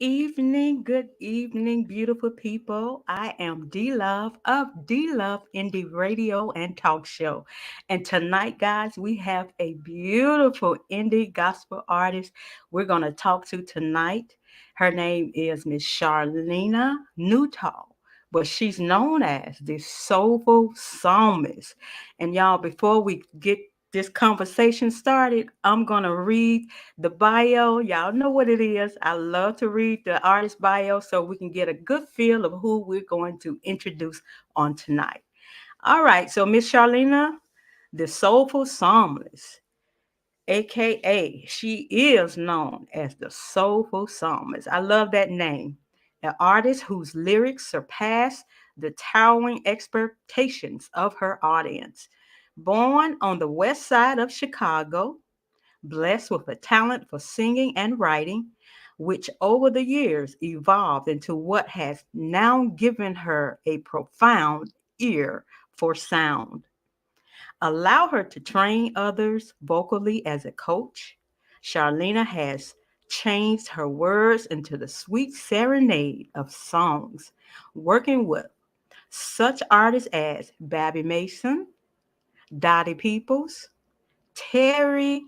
Good evening, beautiful people. I am DLOVE of DLOVE Indie Radio and Talk Show. And tonight, guys, we have a beautiful indie gospel artist we're going to talk to tonight. Her name is Miss Charlena Nuttall, but she's known as the Soulful Psalmist. And y'all, before we get this conversation started, I'm going to read the bio. Y'all know what it is. I love to read the artist bio so we can get a good feel of who we're going to introduce on tonight. All right, so Miss Charlena, the Soulful Psalmist, aka she is known as the Soulful Psalmist. I love that name. An artist whose lyrics surpass the towering expectations of her audience. Born on the west side of Chicago, blessed with a talent for singing and writing, which over the years evolved into what has now given her a profound ear for sound. Allow her to train others vocally as a coach. Charlena has changed her words into the sweet serenade of songs, working with such artists as Babby Mason, Dottie Peoples, Terry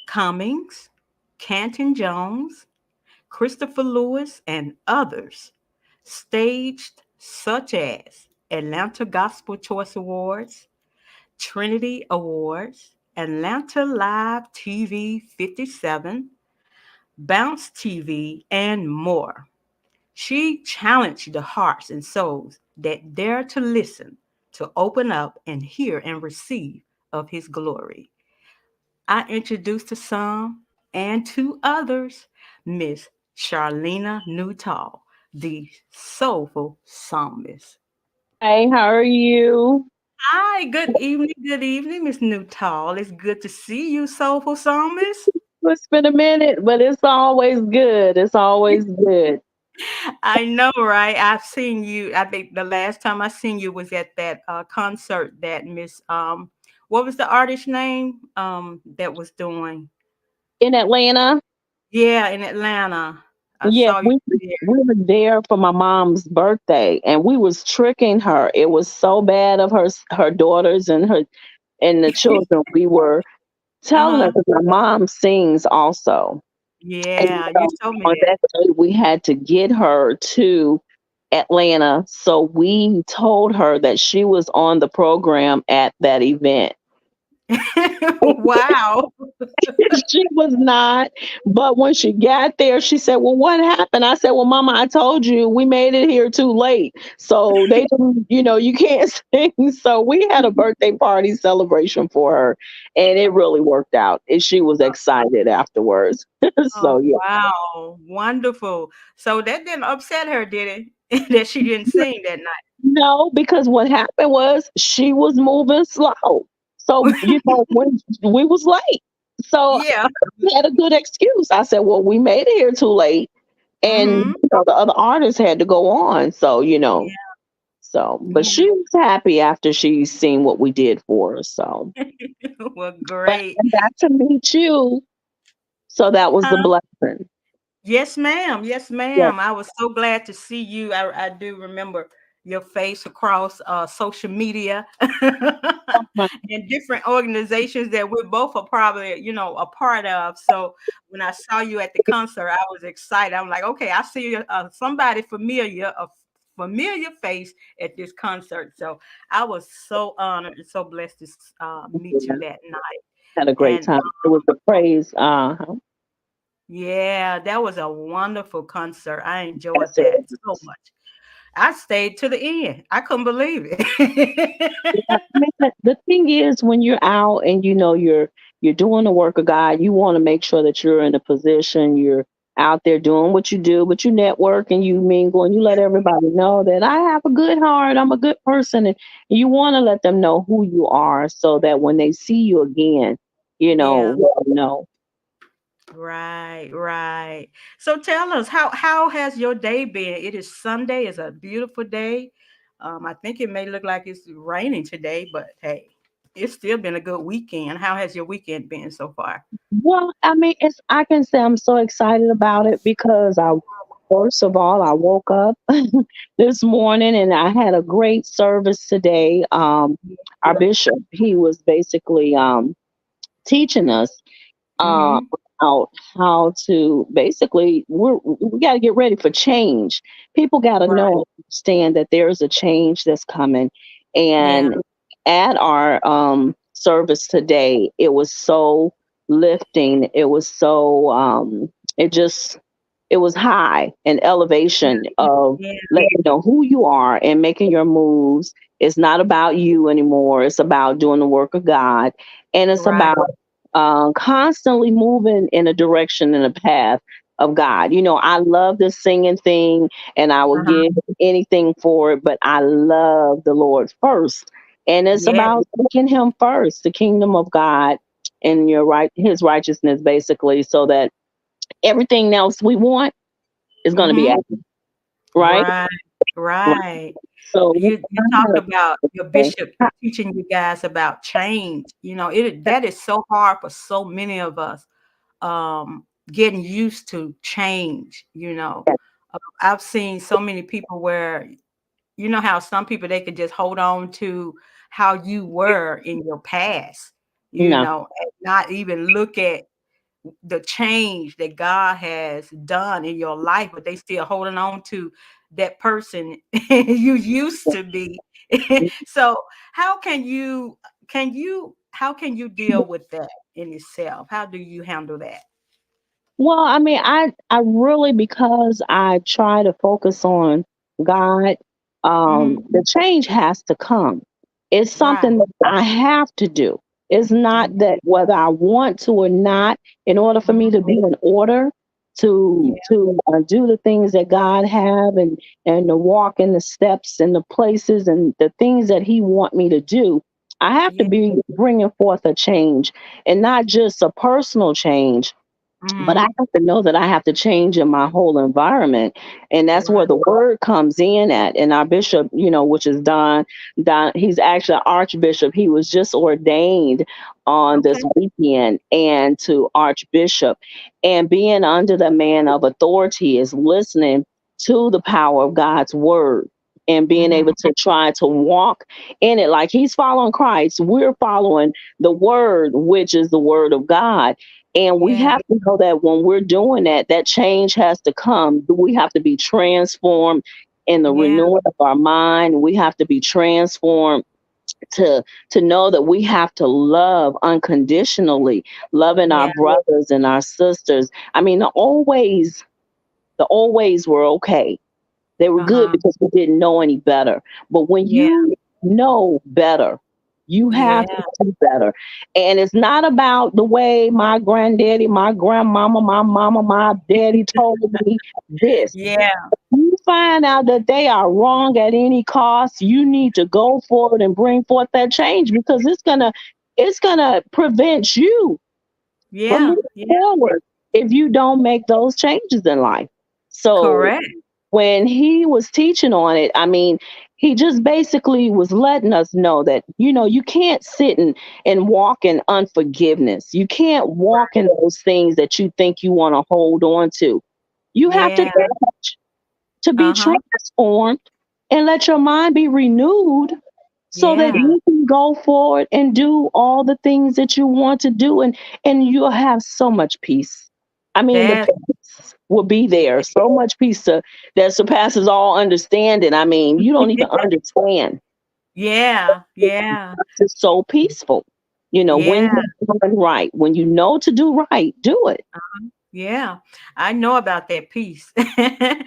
Cummings, Canton Jones, Christopher Lewis, and others, staged such as Atlanta Gospel Choice Awards, Trinity Awards, Atlanta Live TV 57, Bounce TV, and more. She challenged the hearts and souls that dare to listen, to open up and hear and receive of his glory. I introduced to some and to others Miss Charlena Nuttall, the Soulful Psalmist. Hey, how are you? Hi, good evening, Miss Nuttall. It's good to see you, Soulful Psalmist. It's been a minute, but it's always good. It's always good. I know, right? I've seen you. I think the last time I seen you was at that concert that Miss what was the artist name that was doing? In Atlanta, Yeah, in Atlanta. I yeah, saw you we there. were there for my mom's birthday, and we was tricking her. It was so bad of her daughters and the children. We were telling her Uh-huh. because my mom sings also, and Yeah, you told me on that. that day we had to get her to Atlanta. So we told her that she was on the program at that event. Wow. She was not. But when she got there, she said, "Well, what happened?" I said, "Well, Mama, I told you we made it here too late. So they didn't, you can't sing." So we had a birthday party celebration for her, and it really worked out. And she was excited afterwards. Oh, So yeah. wow. Wonderful. So that didn't upset her, did it? That she didn't sing that No, because what happened was she was moving slow. So, night. when we was late. So Yeah. I had a good excuse. I said, "Well, we made it here too late." And Mm-hmm. the other artists had to go on. So but Yeah. she was happy after she seen what we did for her. So Well, but great. I got to meet you. So that was the Huh? blessing. Yes, ma'am. Yes, Yeah. ma'am. I was so glad to see you. I do remember your face across social media and different organizations that we're both are probably, a part of. So when I saw you at the concert, I was excited. I'm like, okay, I see somebody familiar, a familiar face at this concert. So I was so honored and so blessed to meet you Yeah. that night. Had a great And time. It was the praise. yeah, that was a wonderful concert. I enjoyed Yes, it that so was. much. I stayed to the end. I couldn't believe it. Yeah, I mean, the thing is, when you're out and you're doing the work of God, you want to make sure that you're in a position, you're out there doing what you do, but you network and you mingle and you let everybody know that I have a good heart, I'm a good person, and you want to let them know who you are, so that when they see you again, Yeah, they'll know. right, right. So tell us, how has your day been? It is Sunday. It's a beautiful day. I think it may look like it's raining today, but hey, it's still been a good weekend. How has your weekend been so far? Well, I mean, I can say I'm so excited about it because First of all, I woke up this morning and I had a great service today. Our bishop, he was basically teaching us uh, Mm-hmm. about how to basically we got to get ready for change. People got to Right. know, understand that there's a change that's coming. Yeah. And at our service today, it was so lifting. It was so it just it was high and elevation of Yeah. letting you know who you are and making your moves. It's not about you anymore. It's about doing the work of God, and it's Right. about constantly moving in a direction and a path of God. You know, I love this singing thing, and I will Uh-huh. give anything for it, but I love the Lord first, and it's Yeah. about seeking Him first, the kingdom of God, and your right, His righteousness, basically, so that everything else we want is going to be Mm-hmm. added, right? Right. Right. Right. So You I talked had about your a bishop teaching you guys about change. You know, it that is so hard for so many of us, getting used to change, you know. I've seen so many people where you know how some people they could just hold on to how you were in your past, you no, know, and not even look at the change that God has done in your life, but they still holding on to that person you used to be. So how can you deal with that in itself? How do you handle that? well, I mean, I really, because I try to focus on God, Hmm. the change has to come. It's Right. something that I have to do. It's Yeah. not that whether I want to or not, in order for me Mhm. to be in order Yeah. to do the things that God have and to walk in the steps and the places and the things that He want me to do, I have to Yeah. be bringing forth a change, and not just a personal change, but I Hmm. have to know that I have to change in my whole environment. And that's Right. where the word comes in at. And our bishop, you know, which is Don, he's actually an archbishop. He was just ordained on Okay. this weekend and to archbishop. And being under the man of authority is listening to the power of God's word and being Hmm. able to try to walk in it like he's following Christ. We're following the word, which is the word of God, and we Yeah. have to know that when we're doing that, that change has to come. We have to be transformed in the Yeah. renewing of our mind. We have to be transformed to to know that we have to love unconditionally, loving our Yeah. brothers and our sisters. I mean, the old ways were okay. They were good Uh-huh. because we didn't know any better. But when Yeah. you know better, you have to Yeah. do better. And it's not about the way my granddaddy, my grandmama, my mama, my daddy told me this. Yeah. You find out that they are wrong at any cost, you need to go forward and bring forth that change, because it's gonna prevent you from Yeah. moving Yeah. forward if you don't make those changes in life. So Correct. when he was teaching on it, I mean, he just basically was letting us know that, you know, you can't sit and walk in unforgiveness. You can't walk in those things that you think you want to hold on to. You have to Yeah. change to be Uh-huh. transformed and let your mind be renewed so that Yeah. you can go forward and do all the things that you want to do, and you'll have so much peace. I mean, the That peace will be yeah. there, so much peace that surpasses all understanding. I mean, you don't even understand. Yeah. Yeah. It's just so peaceful. You know, when Yeah. you're doing right, when you know to do right, do it. Yeah. I know about that piece.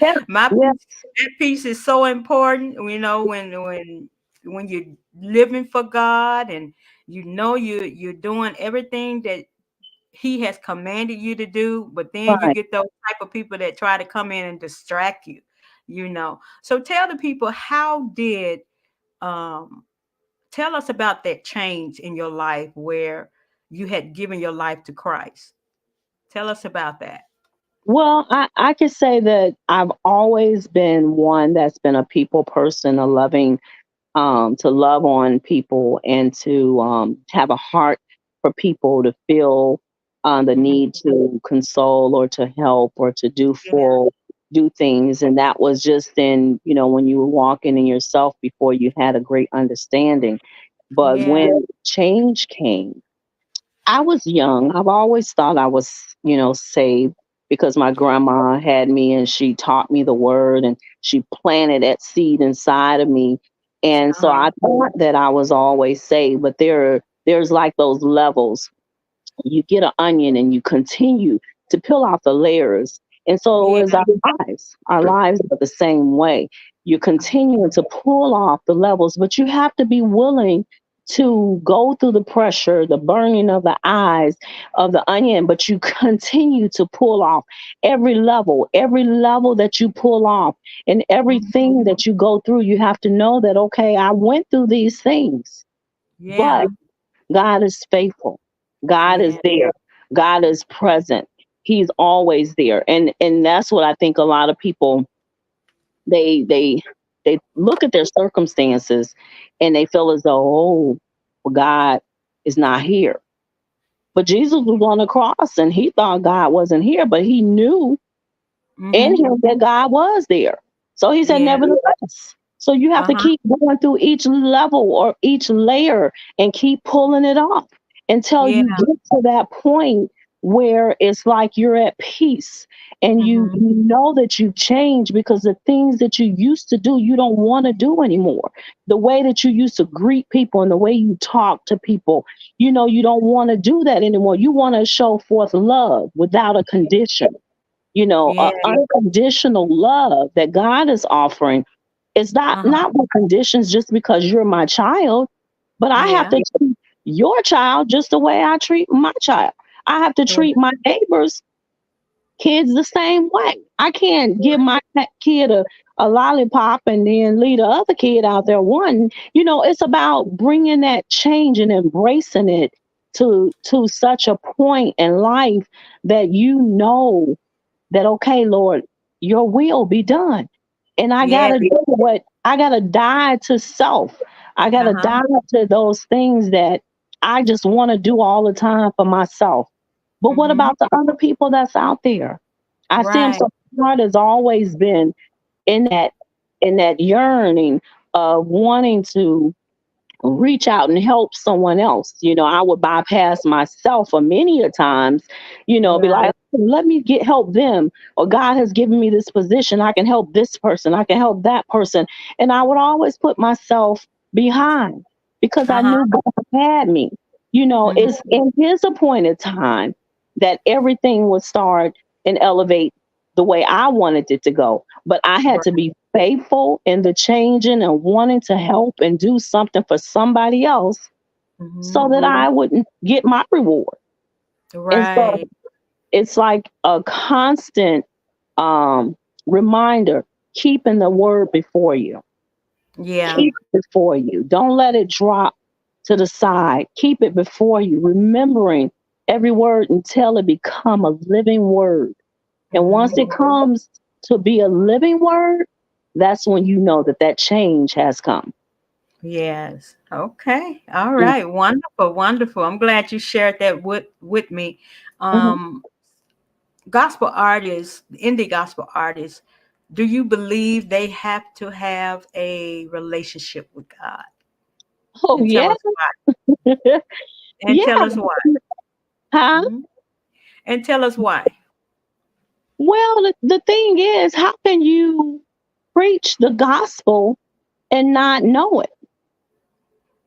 Yeah, My yeah, piece, that piece is so important, you know, when you're living for God and you know you're doing everything that he has commanded you to do, but then you right. get those type of people that try to come in and distract you, you know. So tell the people how did um tell us about that change in your life where you had given your life to Christ. Tell us about that. Well, I could say that I've always been one that's been a people person, a loving, to love on people and to have a heart for people to feel the Mhm. need to console or to help or to do Yeah. for. do things. And that was just in, when you were walking in yourself before you had a great understanding. But Yeah. when change came, I was young. I've always thought I was, saved because my grandma had me and she taught me the word and she planted that seed inside of me. And so Uh-huh. I thought that I was always saved, but there's like those levels. You get an onion and you continue to peel off the layers. And so Yeah. is our lives. Our lives are the same way. You continue to pull off the levels, but you have to be willing to go through the pressure, the burning of the eyes of the onion, but you continue to pull off every level that you pull off, and Mhm. everything that you go through. You have to know that, okay, I went through these things, but Yeah. God is faithful. God is Yeah. there. God is present. He's always there. And that's what I think a lot of people, they look at their circumstances and they feel as though, oh, well, God is not here. But Jesus was on the cross and he thought God wasn't here, but he knew in Mhm. him that God was there. So he said, Yeah. nevertheless. So you have to Uh-huh. keep going through each level or each layer and keep pulling it off until Yeah. you get to that point where it's like you're at peace and you Mhm. you know that you've changed because the things that you used to do you don't want to do anymore. The way that you used to greet people and the way you talk to people, you don't want to do that anymore. You want to show forth love without a condition. Yeah. Unconditional love that God is offering is not Uh-huh. not with conditions just because you're my child, but I have Yeah. to treat your child just the way I treat my child. I have to Right. treat my neighbors' kids the same way. I can't give my kid a lollipop and then leave the other kid out there wanting. It's about bringing that change and embracing it to such a point in life that that, okay, Lord, your will be done. And I Yeah. got to do what I got to die to self. I got to Uh-huh. die to those things that I just want to do all the time for myself. But what Mhm. about the other people that's out there? I see them. Right. So my heart has always been in that yearning of wanting to reach out and help someone else. I would bypass myself for many a times, be Right. like, let me get help them. Or God has given me this position. I can help this person. I can help that person. And I would always put myself behind because I Uh-huh. knew God had me. Mhm. It's in his appointed time that everything would start and elevate the way I wanted it to go. But I had Right. to be faithful in the changing and wanting to help and do something for somebody else so Mhm. that I wouldn't get my reward. And so Right. it's like a constant um, reminder, keeping the word before you. Yeah. Keep it before you. Don't let it drop to the side. Keep it before you, remembering every word until it become a living word. And once Mhm. it comes to be a living word, that's when you know that change has come. Yes. Okay. All right. Wonderful. Wonderful. I'm glad you shared that with me. Mhm. Um, Gospel artists, indie gospel artists, do you believe they have to have a relationship with God? Oh And tell yeah, us why. And yeah. tell us why. Huh? Mhm. And tell us why. Well, the thing is, how can you preach the gospel and not know it?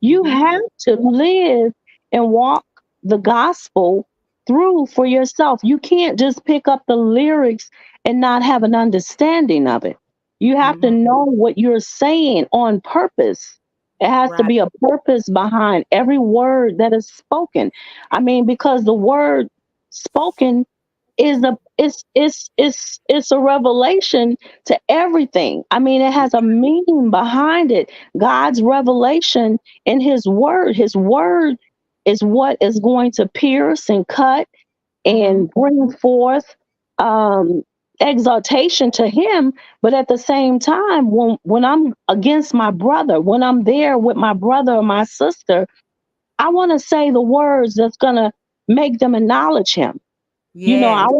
You Mhm. have to live and walk the gospel through for yourself. You can't just pick up the lyrics and not have an understanding of it. You have to Mhm. know what you're saying on purpose. It has to Right. be a purpose behind every word that is spoken. I mean, because the word spoken it's a revelation to everything. I mean, it has a meaning behind it. God's revelation in his word is what is going to pierce and cut Mhm. and bring forth um exaltation to him. But at the same time, when I'm against my brother, when I'm there with my brother or my sister, I want to say the words that's going to make them acknowledge him. You know, Yes.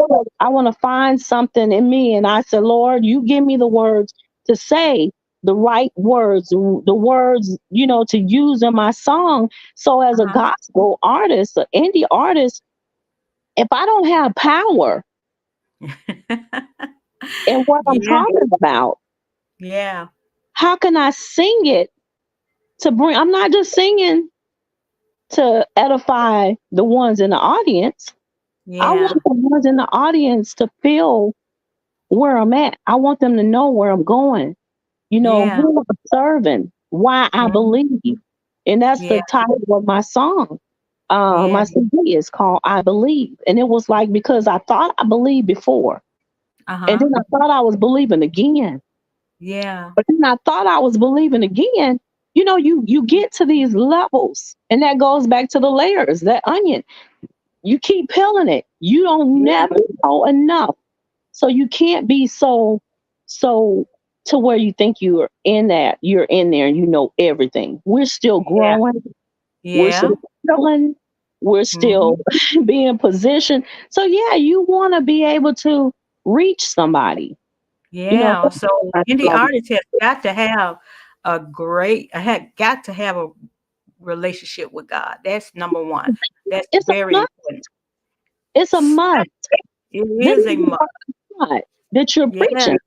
I want to find something in me, and I said, Lord, you give me the words to say, the right words, the words, you know, to use in my song. So as a Uh-huh. gospel artist, an indie artist, if I don't have power in what I'm Yeah. talking about, Yeah. how can I sing it to bring? I'm not just singing to edify the ones in the audience. I want Yeah. the ones in the audience to feel where I'm at. I want them to know where I'm going, you know, Yeah. who I'm serving, why I Mhm. believe. And that's Yeah. the title of my song. Yeah. My CD is called I Believe. And it was like because I thought I believed before. And Uh-huh. then I thought I was believing again. Yeah. But then I thought I was believing again. You know, you get to these levels, and that goes back to the layers, that onion. You keep peeling it. You don't Yeah. never know enough. So you can't be so to where you think you're in there and you know everything. We're still Yeah. growing, we're Yeah. still growing, we're still Mhm. being positioned. So yeah, you want to be able to reach somebody. You know, Yeah. So indie artists have got to have had got to have a relationship with God. That's number one. That's it's a very must. important. It's a must. It This is is a the must. word of God that you're Yeah. preaching.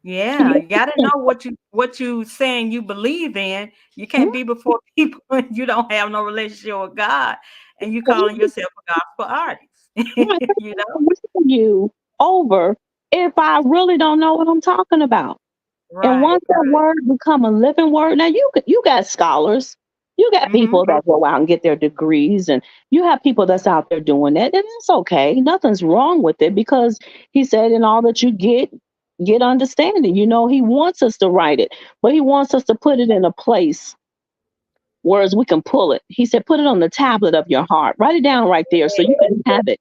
Yeah. You're You got to preaching. know what you saying you believe in. You Mhm. can't be before people and you don't have no relationship with God and you calling yourself a gospel artist. Right. You know? You over if I really don't know what I'm talking about. And Right. once that Right. word become a living word, now you got scholars, you got Mhm. people that go out and get their degrees, and you have people that's out there doing that, and it's okay. Nothing's wrong with it because he said, "In all that you get understanding." You know, he wants us to write it, but he wants us to put it in a place whereas we can pull it. He said, "Put it on the tablet of your heart. Write it down right there so you can have it."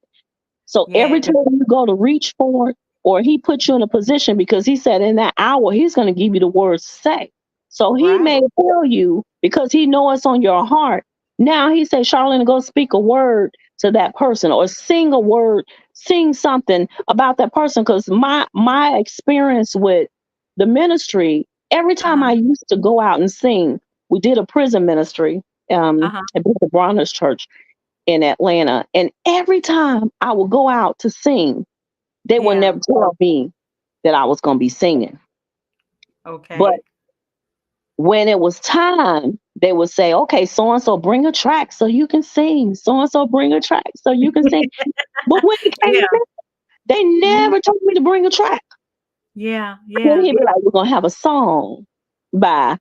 So every Yeah. time you go to reach for it, or he puts you in a position because he said in that hour he's going to give you the words to say. So he Right. may tell you because he knows it's on your heart. Now he said, Charlene, go speak a word to that person or sing a word, sing something about that person. Because my experience with the ministry, every time Uh-huh. I used to go out and sing, we did a prison ministry Uh-huh. at the Bronner's Church in Atlanta. And every time I would go out to sing, they would Yeah. never tell me that I was going to be singing. But Okay. when it was time, they would say, okay, so and so bring a track so you can sing. So and so bring a track so you can sing. But when it came Yeah. to that, they Mhm. never told me to bring a track. Yeah. Then Yeah. he'd be like, we're going to have a song by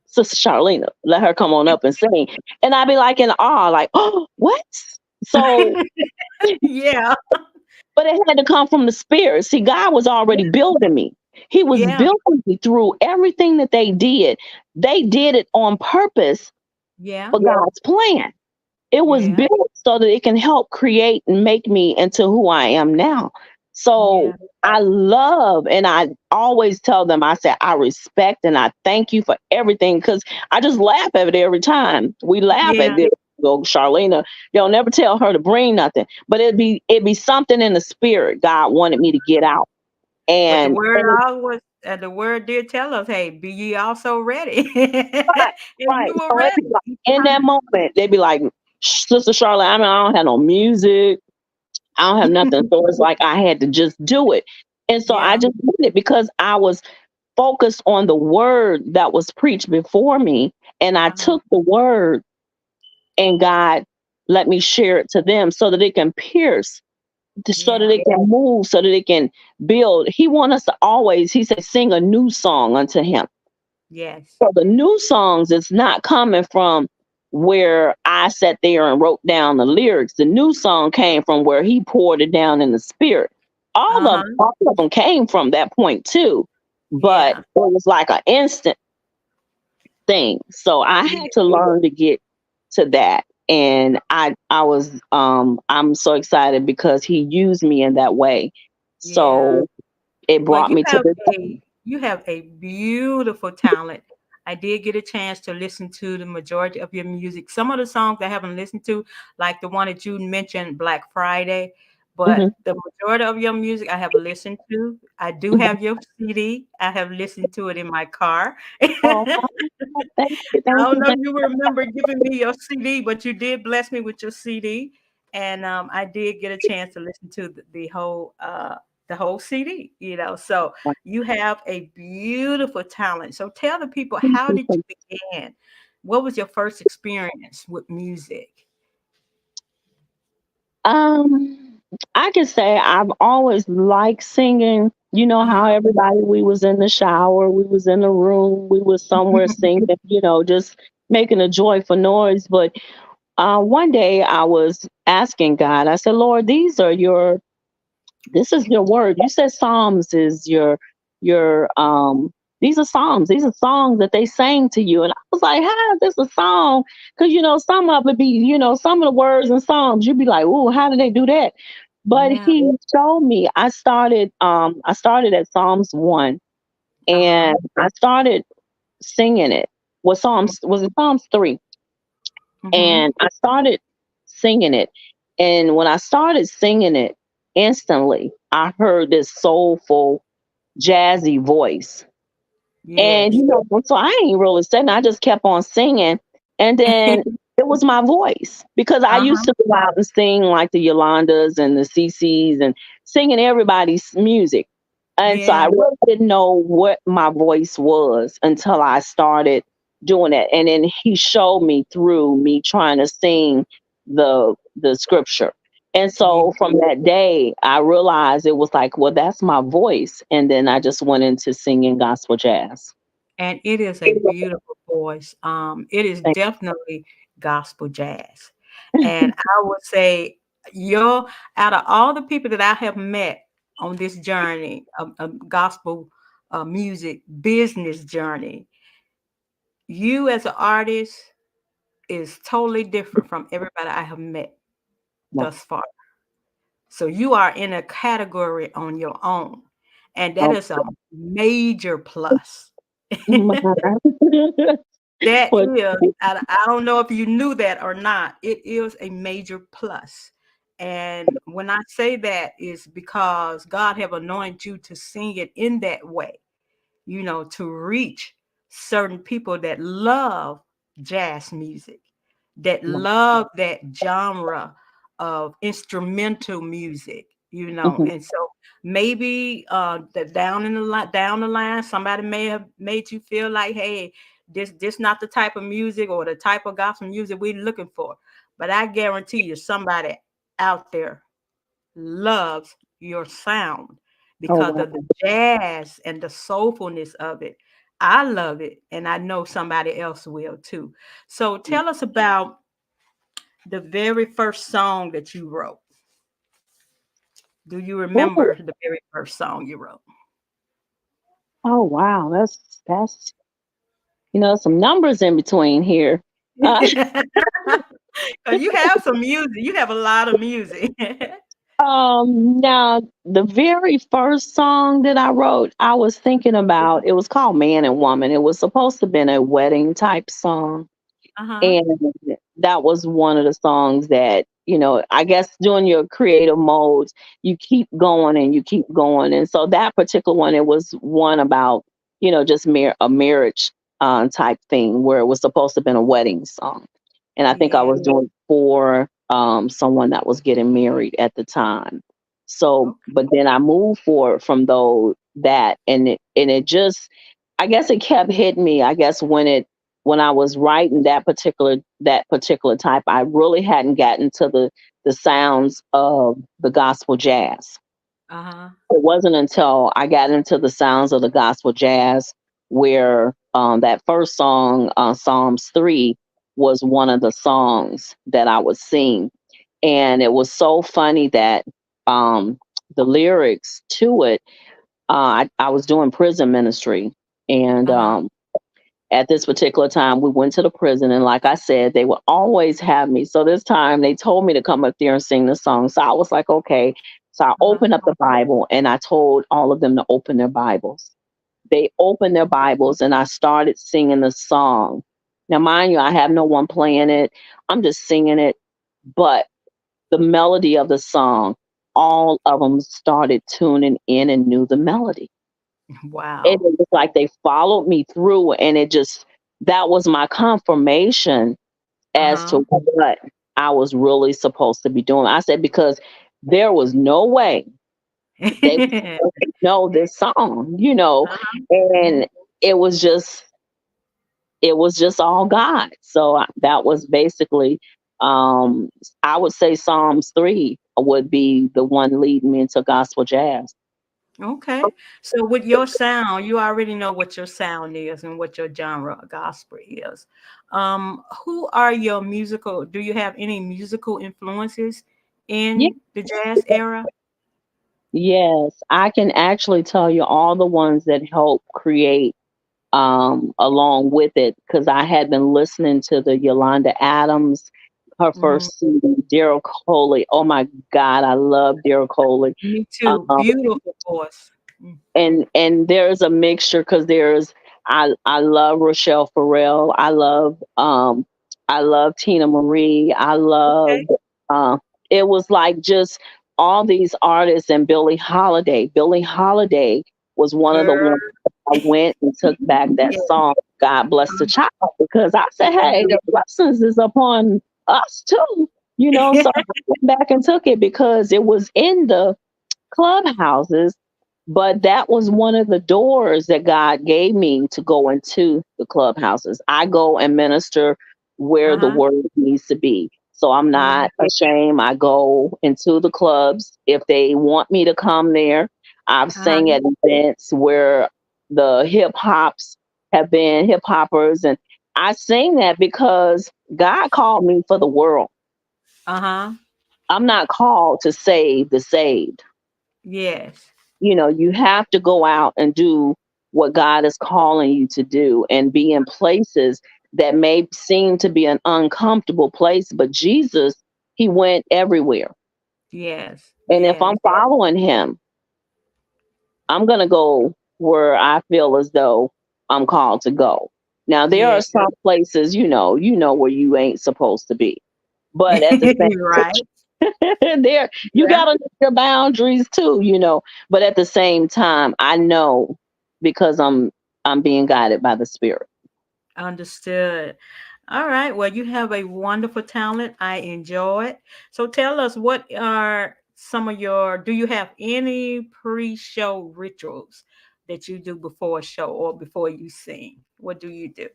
Sister Charlena. Let her come on up and sing. And I'd be like in awe, like, oh, what? So Yeah. but it had to come from the spirit. See, God was already building me. He was Yeah. building me through everything that they did. They did it on purpose Yeah. for God's plan. It was Yeah. built so that it can help create and make me into who I am now. So Yeah. I love, and I always tell them, I say, I respect and I thank you for everything because I just laugh at it every time. We laugh at Yeah. this. Go, Charlena, they'll never tell her to bring nothing, but it'd be something in the spirit God wanted me to get out. But And the word did tell us, hey, be ye also ready. right, And right. you were So it'd be like, ready. in that moment, they'd be like, Sister Charlotte, I mean, I don't have no music. I don't have nothing. So it's like I had to just do it. And so I Yeah. just did it because I was focused on the word that was preached before me. And I Uh-huh. took the word and God let me share it to them so that it can pierce, so that Yeah. it can move, so that it can build. He wants us to always, he said, sing a new song unto him. Yes. So the new songs is not coming from where I sat there and wrote down the lyrics. The new song came from where he poured it down in the spirit. Uh-huh. All of them came from that point too, but Yeah. it was like an instant thing. So I Yeah. had to learn to get to that. And I'm so excited because he used me in that way. Yeah. So it Well, brought me to this. you have a beautiful talent. I did get a chance to listen to the majority of your music. Some of the songs I haven't listened to, like the one that you mentioned, Black Friday. but Mhm. the majority of your music I have listened to. I do Mhm. have your CD. I have listened to it in my car. Oh, thank you, I thank don't you, know if thank you remember giving me your CD, but you did bless me with your CD, and I did get a chance to listen to the whole CD. You know, so you have a beautiful talent. So tell the people, how did you. you begin? What was your first experience with music? Um, I can say I've always liked singing. You know how Uh-huh. everybody, we was in the shower, we was in the room, we was somewhere singing, just making a joyful noise. But one day I was asking God, I said, Lord, this is your word. You said Psalms is your these are Psalms. These are songs that they sang to you. And I was like, how is this a song? Because some of it be, some of the words in Psalms, you'd be like, oh, how did they do that? But Yeah. he showed me. I started at Psalms 1, Uh-huh. and I started singing it. Was it Psalms 3? Mm-hmm. And I started singing it. And when I started singing it, instantly I heard this soulful, jazzy voice. And Yes. so I ain't really singing. I just kept on singing. And then it was my voice, because I Uh-huh. used to go out and sing like the Yolandas and the CCs and singing everybody's music. And so I Yeah. really didn't know what my voice was until I started doing it. And then he showed me through me trying to sing the scripture. And Yeah. so from that day, I realized it was like, well, that's my voice. And then I just went into singing gospel jazz. And it is a beautiful voice. It is definitely gospel jazz. And I would say you're out of all the people that I have met on this journey of gospel music business journey, you as an artist is totally different from everybody I have met Wow. thus far. So you are in a category on your own, and that Oh, is a major plus. my. That Well, is, I don't know if you knew that or not. It is a major plus. And when I say that is because God have anointed you to sing it in that way, to reach certain people that love jazz music, that wow. love that genre of instrumental music, Mhm. and so maybe that down the line, somebody may have made you feel like, hey, this not the type of music or the type of gospel music we're looking for. But I guarantee you, somebody out there loves your sound Oh, because wow. of the jazz and the soulfulness of it. I love it, and I know somebody else will too. So tell us about the very first song that you wrote. Do you Ooh. remember the very first song you wrote? Oh, wow. That's some numbers in between here. Uh, 'Cause you have some music. You have a lot of music. now the very first song that I wrote, I was thinking about. It was called "Man and Woman." It was supposed to have been a wedding type song. Uh-huh. And that was one of the songs that, I guess during your creative modes, you keep going and you keep going. And so that particular one, it was one about, just a marriage type thing, where it was supposed to have been a wedding song. And I think I Yeah. was doing for someone that was getting married at the time. So, Okay. but then I moved forward from that, and it just, I guess it kept hitting me. I guess when I was writing that particular type, I really hadn't gotten to the sounds of the gospel jazz. Uh-huh. It wasn't until I got into the sounds of the gospel jazz where that first song, Psalms 3, was one of the songs that I would sing. And it was so funny that the lyrics to it, I was doing prison ministry. And Uh-huh. at this particular time, we went to the prison, and like I said, they would always have me. So this time they told me to come up there and sing the song. So I was like, okay. So I Uh-huh. opened up the Bible and I told all of them to open their Bibles. They opened their Bibles and I started singing the song. Now, mind you, I have no one playing it. I'm just singing it. But the melody of the song, all of them started tuning in and knew the melody. And Wow. it was like they followed me through, and it just, that was my confirmation as to Uh-huh. what I was really supposed to be doing. I said, because there was no way they would know this song, Uh-huh. and it was just, it was just all God. So that was basically, um, I would say Psalms 3 would be the one leading me into gospel jazz. Okay. So with your sound, you already know what your sound is and what your genre of gospel is. Who are your musical, do you have any musical influences Yeah. in the jazz era? Yes, I can actually tell you all the ones that helped create, along with it, because I had been listening to the Yolanda Adams, her Mhm. first CD, Daryl Coley. Oh my God, I love Daryl Coley. Me too. Um, Beautiful voice. Mm. and there's a mixture, because there's, I love Rochelle Farrell. I love Tina Marie. I love, Okay. uh, it was like just all these artists, and Billie Holiday. Billie Holiday was one of the Girl. ones I went and took back that Yeah. song, God Bless the Child, because I said, hey, the blessings is upon us too. So I went back and took it because it was in the clubhouses, but that was one of the doors that God gave me to go into the clubhouses. I go and minister where the Uh-huh. word needs to be. So I'm Mhm. not ashamed. I go into the clubs if they want me to come there. I've sang Uh-huh. at events where the hip hoppers, and I sing that because God called me for the world. Uh-huh. I'm not called to save the saved. Yes. You have to go out and do what God is calling you to do, and be in places that may seem to be an uncomfortable place, but Jesus, he went everywhere. Yes. And if I'm Yes. following him, I'm going to go where I feel as though I'm called to go. Now, there are Yeah. some places, where you ain't supposed to be. But at the same Right. there, you Yeah. got to know your boundaries too. But at the same time, I know, because I'm being guided by the Spirit. Understood. All right. Well, you have a wonderful talent. I enjoy it. So tell us, what are some of your, do you have any pre-show rituals that you do before a show or before you sing? What do you do?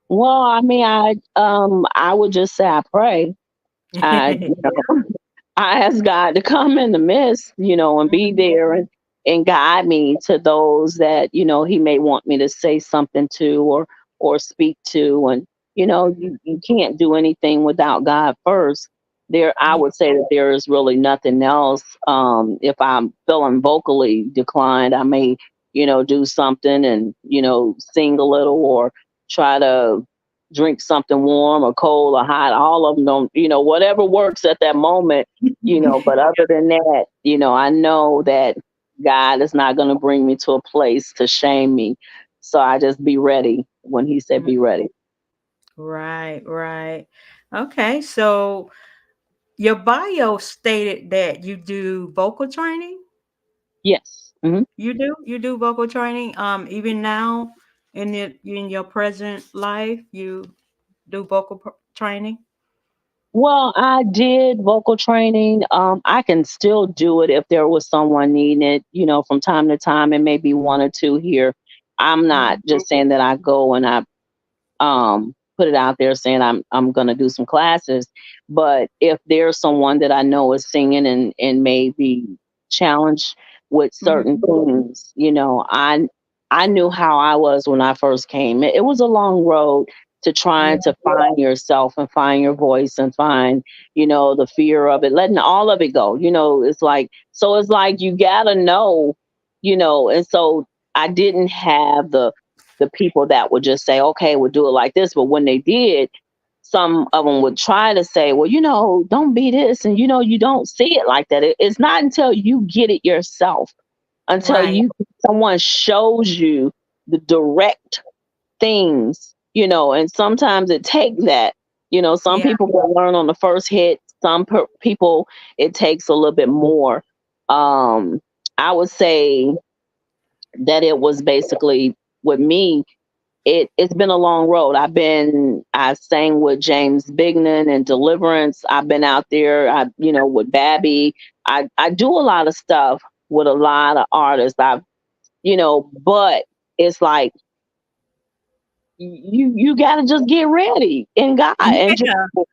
Well, I mean, I would just say I pray. I I ask God to come in the midst, and be Mhm. there, and guide me to those that, He may want me to say something to, or speak to. And you can't do anything without God first. I Yeah. would say that there is really nothing else. If I'm feeling vocally declined, I may, do something, and sing a little, or try to drink something warm or cold or hot. All of them don't, whatever works at that moment. But other than that, I know that God is not going to bring me to a place to shame me. So I just be ready when he said be ready. Right, right. Okay, so your bio stated that you do vocal training. Yes. Hmm. You do vocal training. Even now in your present life, you do training. Well, I did vocal training. I can still do it if there was someone needing it, from time to time, and maybe one or two here. I'm not Mhm. just saying that I go and I put it out there saying I'm gonna do some classes. But if there's someone that I know is singing, and may be challenged with certain Mhm. things, I knew how I was when I first came. It was a long road to Yeah. trying to find yourself and find your voice and find, the fear of it, letting all of it go. It's like you gotta know, and so I didn't have the people that would just say, okay, we'll do it like this. But when they did, some of them would try to say, well, don't be this. And, you don't see it like that. It's not until you get it yourself, until Right. someone shows you the direct things, and sometimes it takes that. Some Yeah. people will learn on the first hit. People, it takes a little bit more. Um, I would say that it was basically, with me, it's been a long road. I sang with James Bignon and Deliverance. I've been out there, with Babby. I do a lot of stuff with a lot of artists. But it's like you got to just get ready in God and just. Yeah.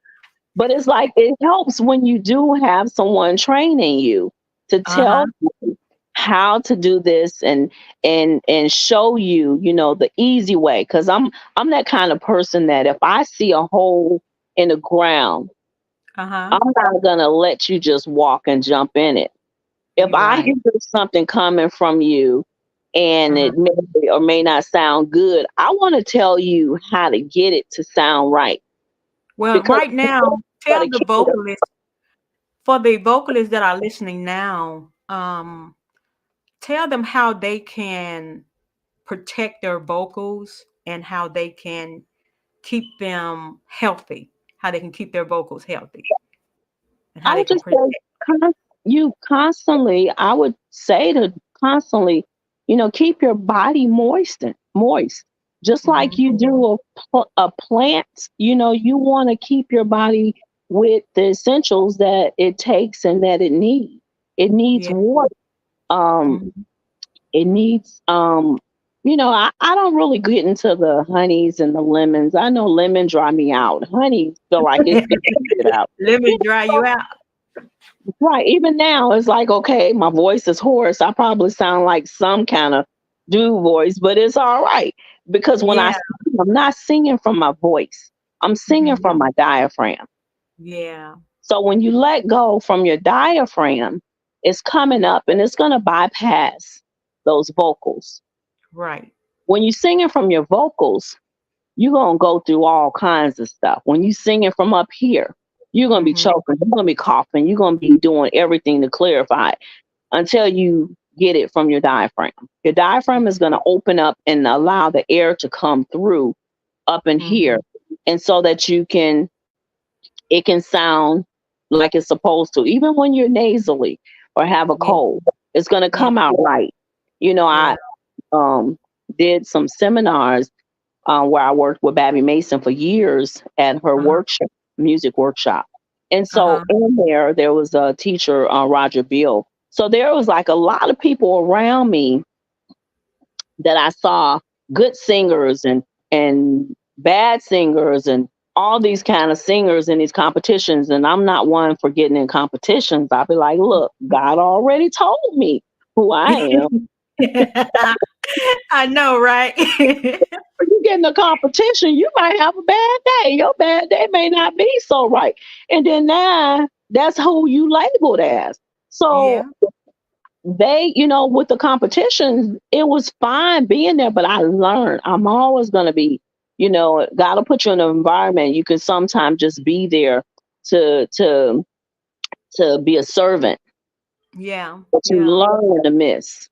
But it's like it helps when you do have someone training you to Uh-huh. tell you how to do this, and show you, the easy way. Because I'm that kind of person that if I see a hole in the ground, Uh-huh. I'm not gonna let you just walk and jump in it. If You're I right. hear something coming from you and Uh-huh. it may or may not sound good, I want to tell you how to get it to sound right. Well, Because right you now, tell gotta the keep it. vocalists, for the vocalists that are listening now, tell them how they can protect their vocals and how they can keep them healthy, how they can keep their vocals healthy and how I they would can just protect. say I would say to constantly, keep your body moist. Just like Mhm. you do a plant, you want to keep your body with the essentials that it takes and that it needs. It needs Yeah. water. Um, Mhm. it needs, I don't really get into the honeys and the lemons. I know lemon dry me out. Honey feel like it get out. Let me dry you out. Right. Even now, it's like, okay, my voice is hoarse. I probably sound like some kind of dude voice, but it's all right. Because when I Yeah. sing, I'm not singing from my voice, I'm singing Mhm. from my diaphragm. Yeah. So when you let go from your diaphragm, it's coming up and it's going to bypass those vocals. Right. When you're singing from your vocals, you're going to go through all kinds of stuff. When you singing from up here, you're going to be Mhm. choking, you're going to be coughing, you're going to be doing everything to clarify it until you get it from your diaphragm. Your diaphragm is going to open up and allow the air to come through up in here. Mhm. And so that it can sound like it's supposed to. Even when you're nasally or have a Yeah. cold, it's going to Yeah. come out right. Yeah. I um, did some seminars where I worked with Babby Mason for years at her Uh-huh. workshop, music workshop. And so Uh-huh. in there was a teacher, Roger Bill. So there was like a lot of people around me that I saw, good singers and bad singers and all these kind of singers in these competitions. And I'm not one for getting in competitions. I'll be like, look, God already told me who I am. I know, right? When you get in a competition, you might have a bad day. Your bad day may not be so right. And then now that's who you labeled as. So Yeah. with the competitions, it was fine being there, but I learned I'm always going to be, God will put you in an environment. You can sometimes just be there to, to, to be a servant, Yeah. but you Yeah. learn to miss.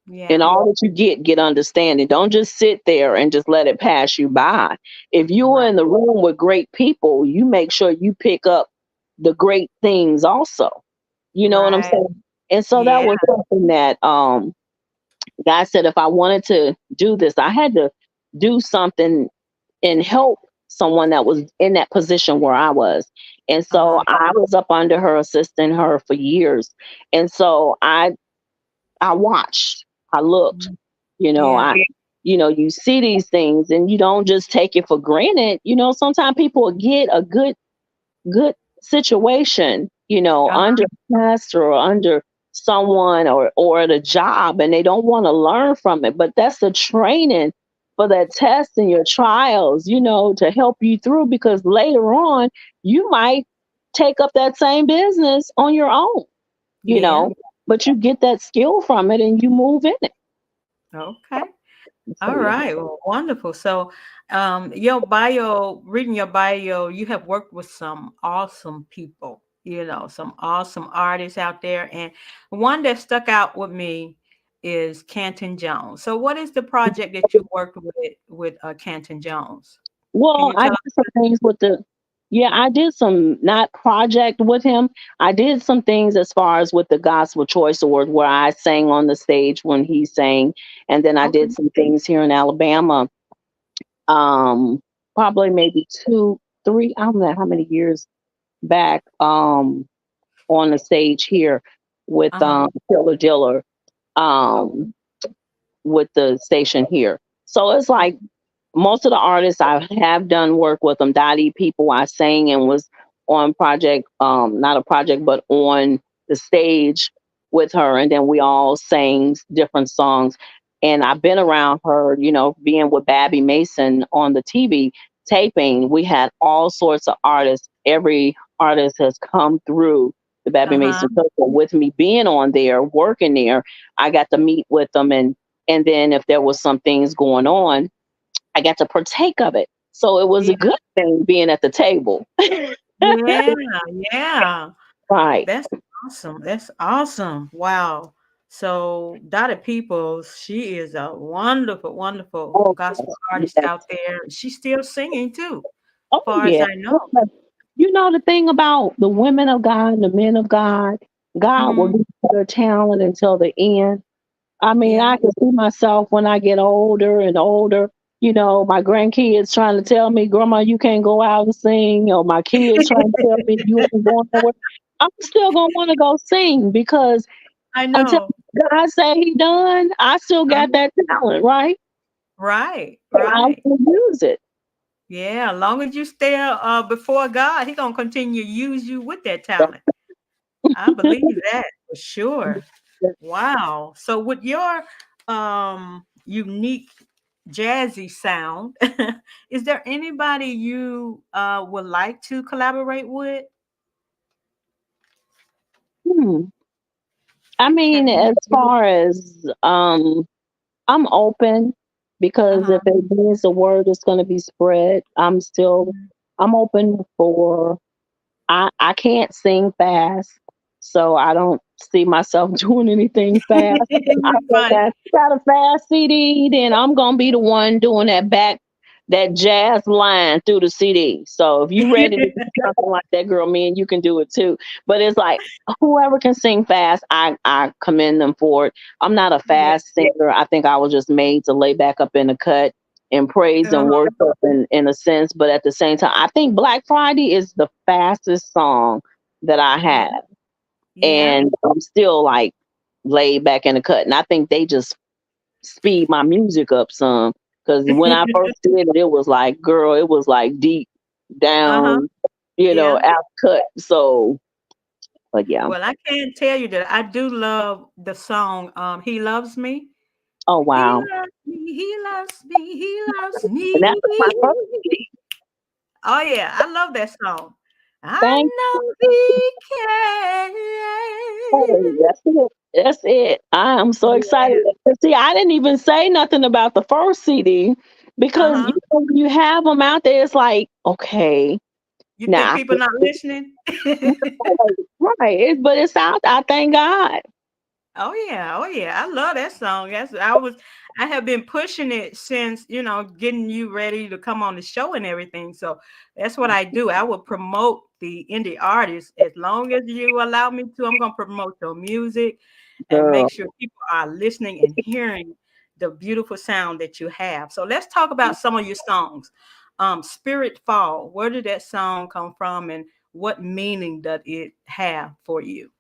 And Yeah. all that you get understanding. Don't just sit there and just let it pass you by. If you're Right. in the room with great people, you make sure you pick up the great things also. You know what I'm Right. saying? And so that Yeah. was something that God said if I wanted to do this, I had to do something and help someone that was in that position where I was. And so Uh-huh. I was up under her, assisting her for years. And so I watched, I looked, Mm. you know, Yeah. I, you see these things and you don't just take it for granted. Sometimes people will get a good situation, Uh-huh. under a pastor or under someone or at a job, and they don't want to learn from it. But that's the training for that test and your trials, to help you through, because later on you might take up that same business on your own, you Yeah. know, but you get that skill from it and you move in it. Okay. So All yeah. right. Well, wonderful. So, reading your bio, you have worked with some awesome people, some awesome artists out there. And one that stuck out with me is Canton Jones. So, what is the project that you worked with Canton Jones? Can Well, you I tell did us? some things with the. Yeah, I did some not project with him. I did some things as far as with the Gospel Choice Award where I sang on the stage when he sang, and then I did Okay. some things here in Alabama. Um, Probably maybe two, three. I don't know how many years back. On the stage here with Uh-huh. Killer Diller. Okay. Um, with the station here. So it's like most of the artists I have done work with them. Dottie people I sang and was on project, not a project, but on the stage with her, and then we all sang different songs. And I've been around her, being with Babby Mason on the TV taping. We had all sorts of artists. Every artist has come through the Babby Uh-huh. Mason circle with me being on there, working there. I got to meet with them, and then if there was some things going on, I got to partake of it. So it was Yeah. a good thing being at the table. Yeah. Yeah. Right. That's awesome. That's awesome. Wow. So Dottie Peoples, she is a wonderful, wonderful Oh, gospel yes. artist Yes. out there. She's still singing too, Oh, far as yeah. I know. You know the thing about the women of God and the men of God, God will Hmm. give you their talent until the end. I mean, Yeah. I can see myself when I get older and older. My grandkids trying to tell me, Grandma, you can't go out and sing, or my kids trying to tell me you ain't going nowhere. I'm still gonna want to go sing because I until know. God say He done, I still got Uh-huh. that talent, right? Right. And I Right. want to use it. Yeah. As long as you stay before God, He gonna continue to use you with that talent. I believe that for sure. Wow. So with your unique jazzy sound, is there anybody you would like to collaborate with? Hmm. I Have mean, you? as far as I'm open because Uh-huh. if it means the word is going to be spread, I'm open for. I can't sing fast, so I don't see myself doing anything fast. I You're said funny. that got a fast CD, then I'm gonna be the one doing that jazz line through the CD. So if you ready to do something like that, girl, me and you can do it too. But it's like whoever can sing fast, I commend them for it. I'm not a Yeah. fast singer. I think I was just made to lay back up in the cut and praise and Uh-huh. worship in a sense. But at the same time, I think Black Friday is the fastest song that I Yeah. have. Yeah. And I'm still like laid back in the cut. And I think they just speed my music up some. Because when I first did it, it was like, girl, it was like deep Uh-huh. down, Yeah. out cut. So, but yeah. Well, I can tell you that I do love the song He Loves Me. Oh, He wow. loves me, he loves me, he loves And that me. was my first CD. Oh yeah, I love that song. I Thank know he you. can. That's it. That's it. I am so excited. Yeah. And see, I didn't even say nothing about the first CD because Uh-huh. when you have them out there, it's like, okay, You think now, people not listening? right, but it's out. I thank God. Oh yeah, oh yeah. I love that song. I have been pushing it since, getting you ready to come on the show and everything. So that's what I do. I will promote the indie artists as long as you allow me to. I'm gonna promote your music and make Girl. sure people are listening and hearing the beautiful sound that you have. So let's talk about some of your songs. Spirit Fall, where did that song come from and what meaning does it have for you?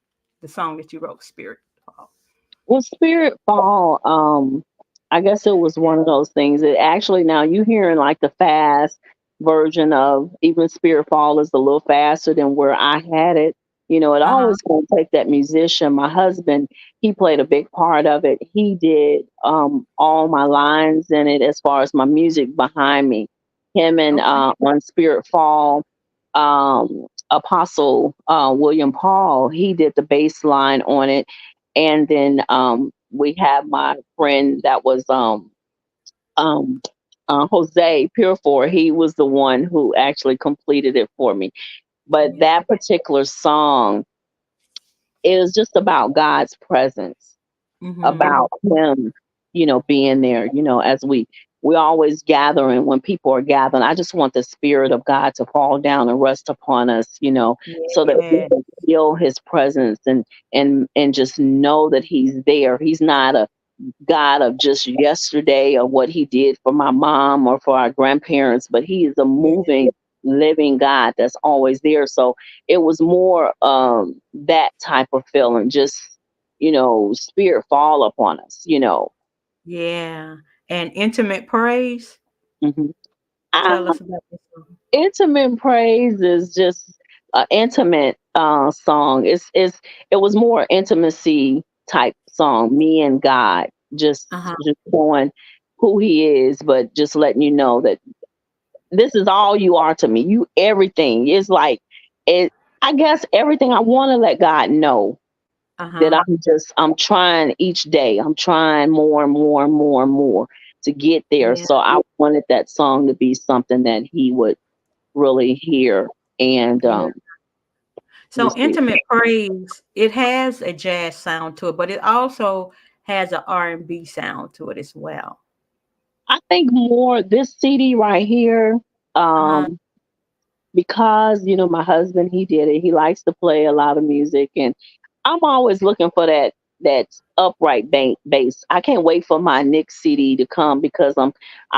The song that you wrote, Spirit Fall. Well, Spirit Fall, I guess it was one of those things that actually now you hearing like the fast version of even Spirit Fall is a little faster than where I had it. It Uh-huh. always gonna take that musician. My husband, he played a big part of it. He did all my lines in it as far as my music behind me. Him and Okay. on Spirit Fall, Apostle William Paul, he did the bass line on it, and then we have my friend that was um, Jose Purefour. He was the one who actually completed it for me. But Yeah. that particular song is just about God's presence, Mm-hmm. about Him, being there. As we we always gathering when people are gathering. I just want the Spirit of God to fall down and rest upon us, so that we Yeah. can feel His presence and just know that He's there. He's not a God of just yesterday or what He did for my mom or for our grandparents, but He is a Yeah. moving, living God that's always there. So it was more that type of feeling, just Spirit fall upon us. Yeah. And intimate praise. hmm Tell us about this song. Intimate praise is just an intimate song. It was more intimacy type song. Me and God, Uh-huh. just showing who He is, but just letting you know that this is all you are to me. You everything. It's like it. I guess everything. I want to let God know that Uh-huh. I'm trying each day. I'm trying more and more and more and more to get there. Yeah. So I wanted that song to be something that He would really hear and Yeah. So receive. intimate praise, it has a jazz sound to it, but it also has an R&B sound to it as well. I think more this CD right here, Uh-huh. um, because my husband he did it. He likes to play a lot of music, and I'm always looking for that upright bass. I can't wait for my next CD to come because I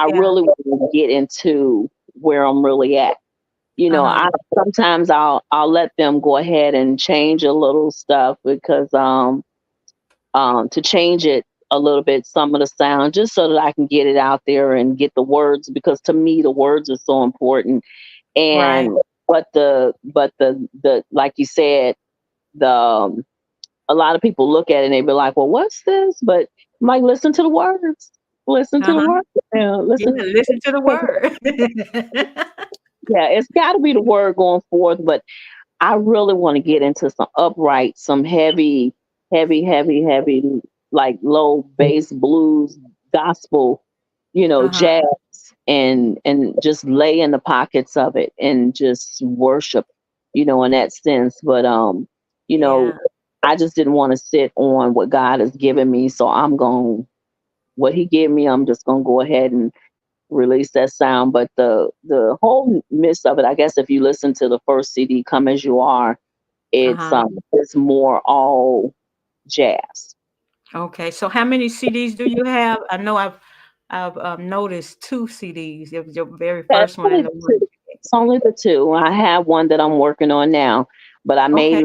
Yeah. really want to get into where I'm really at. Uh-huh. I sometimes I'll let them go ahead and change a little stuff because to change it a little bit, some of the sound, just so that I can get it out there and get the words, because to me the words are so important. Right. And but the like you said, the a lot of people look at it and they be like, well, what's this? But I'm like, listen to the words. Listen to the Uh-huh. words. Yeah, Yeah, listen. listen to the word. Yeah, it's got to be the word going forth. But I really want to get into some upright, some heavy, heavy, heavy, heavy, like low bass blues, gospel, Uh-huh. jazz, and just lay in the pockets of it and just worship, in that sense. But you know, Yeah. I just didn't want to sit on what God has given me, so I'm going what He gave me. I'm just gonna go ahead and release that sound. But the whole midst of it, I guess, if you listen to the first CD, "Come as You Are," Uh-huh. it's more all jazz. Okay. So how many CDs do you have? I know I've noticed two CDs. It was your very Yeah, it's first one only and the the one. two. It's only the two. I have one that I'm working on now, but I may Okay.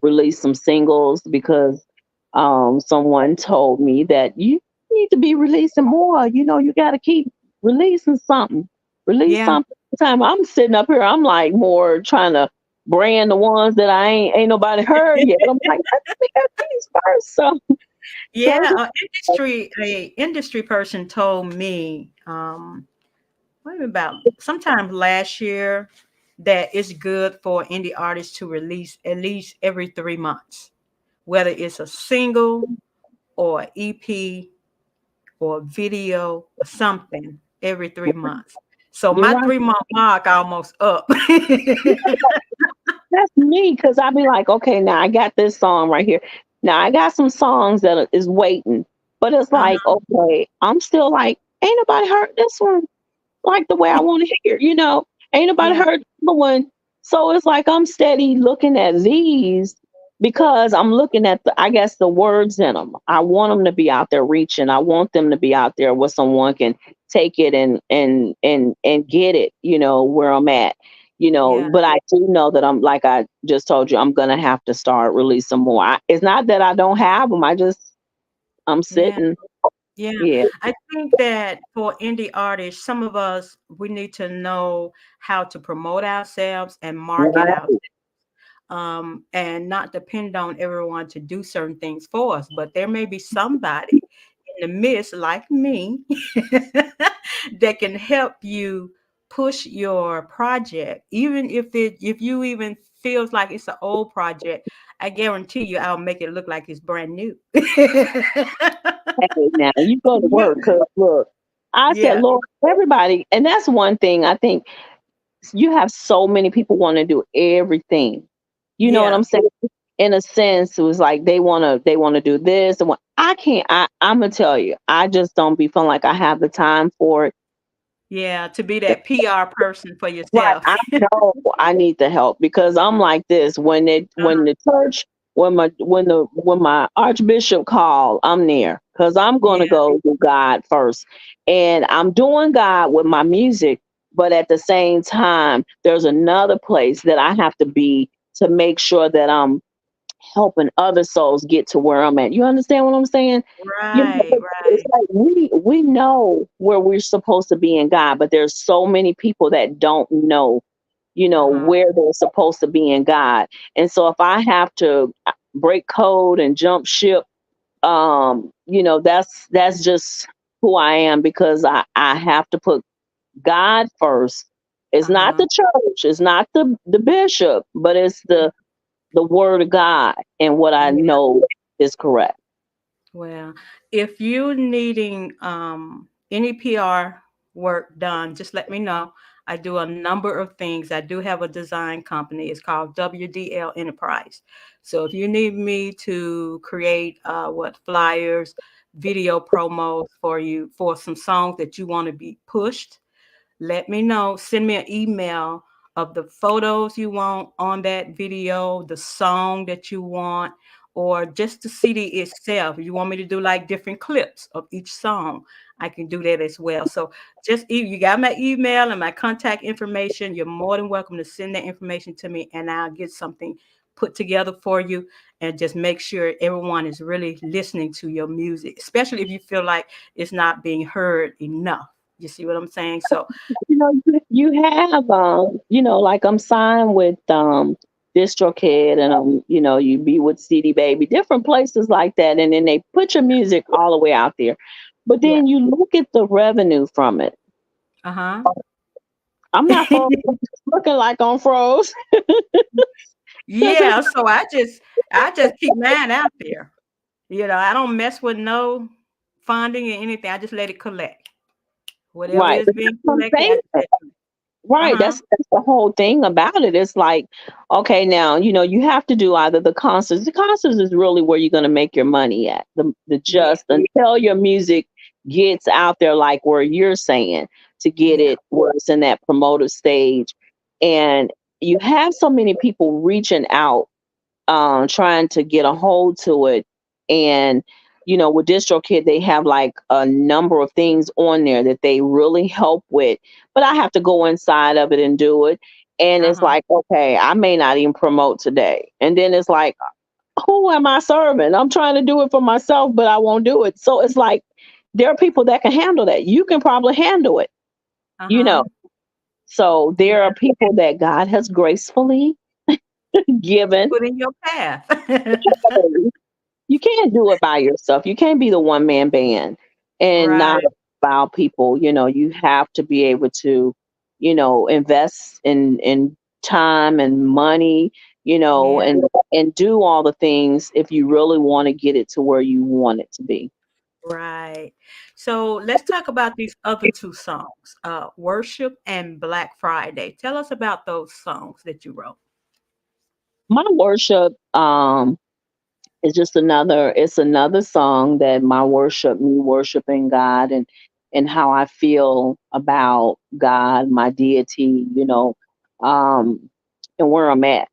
release some singles because someone told me that you need to be releasing more. You got to keep releasing something. Release Yeah. something. Time I'm sitting up here, I'm like more trying to brand the ones that I ain't nobody heard yet. I'm like, let me get these first. So Yeah. just A industry person told me, what about sometime last year, that it's good for indie artists to release at least every 3 months, whether it's a single or EP or video or something every 3 months. So you're my right. 3 month mark almost up. That's me, because I be like, okay, now I got this song right here. Now I got some songs that is waiting, but it's like, Uh-huh. okay, I'm still like, ain't nobody heard this one like the way I want to hear. Ain't nobody Yeah, heard the one. So it's like I'm steady looking at these because I'm looking at I guess the words in them. I want them to be out there reaching. I want them to be out there where someone can take it and get it, where I'm at. yeah, But I do know that I'm, like I just told you, I'm gonna have to start releasing more. It's not that I don't have them. I'm yeah. sitting. Yeah, Yeah. I think that for indie artists, some of us, we need to know how to promote ourselves and market Right. ourselves, and not depend on everyone to do certain things for us. But there may be somebody in the midst, like me, that can help you push your project, even if you even feels like it's an old project. I guarantee you, I'll make it look like it's brand new. Hey, now you go to Yeah. work, cause look, I said, Yeah. Lord, everybody, and that's one thing I think you have so many people want to do everything. You know what I'm Yeah. saying? In a sense, it was like they wanna do this and what. I can't. I'm gonna tell you, I just don't be feeling like I have the time for it. Yeah, to be that PR person for Right. yourself. I know I need the help because I'm like this. When the church when my archbishop called, I'm there because I'm gonna Yeah, go to God first, and I'm doing God with my music. But at the same time, there's another place that I have to be to make sure that I'm helping other souls get to where I'm at. You understand what I'm saying? You right, know, it's right. like we know where we're supposed to be in God, but there's so many people that don't know, Uh-huh. where they're supposed to be in God. And so if I have to break code and jump ship, that's just who I am because I have to put God first. It's not Uh-huh. the church, it's not the bishop, but it's the word of God and what I Yeah. know is correct. Well, if you're needing any PR work done, just let me know. I do a number of things. I do have a design company. It's called WDL Enterprise. So if you need me to create what flyers, video promos for you for some songs that you want to be pushed, let me know. Send me an email of the photos you want on that video, the song that you want, or just the CD itself. If you want me to do like different clips of each song, I can do that as well. So you got my email and my contact information. You're more than welcome to send that information to me, and I'll get something put together for you and just make sure everyone is really listening to your music, especially if you feel like it's not being heard enough. You see what I'm saying? So You have like I'm signed with DistroKid and you be with CD Baby, different places like that, and then they put your music all the way out there. But yeah. then you look at the revenue from it. Uh-huh. I'm not froze, I'm just looking like I'm froze. Because Yeah, so I just keep mine out there. I don't mess with no funding or anything. I just let it collect. Whatever right, is but being that's what I'm collected, I saying. just let it collect. Right. Uh-huh. That's the whole thing about it. It's like, okay, now, you have to do either the concerts. The concerts is really where you're gonna make your money at. The Yeah, just until your music gets out there like where you're saying to get yeah, it where it's in that promotive stage. And you have so many people reaching out trying to get a hold to it. And, with DistroKid, they have like a number of things on there that they really help with. But I have to go inside of it and do it. And it's uh-huh. like, okay, I may not even promote today. And then it's like, who am I serving? I'm trying to do it for myself, but I won't do it. So it's like, there are people that can handle that. You can probably handle it, you Uh-huh. know. So there are people that God has gracefully given. Put in your path. You can't do it by yourself. You can't be the one man band and not Right. allow people. You have to be able to, invest in time and money, Yeah. and do all the things if you really want to get it to where you want it to be. Right. So let's talk about these other two songs, Worship and Black Friday. Tell us about those songs that you wrote. My worship it's another song that me worshiping God and how I feel about God, my deity, um, and where I'm at.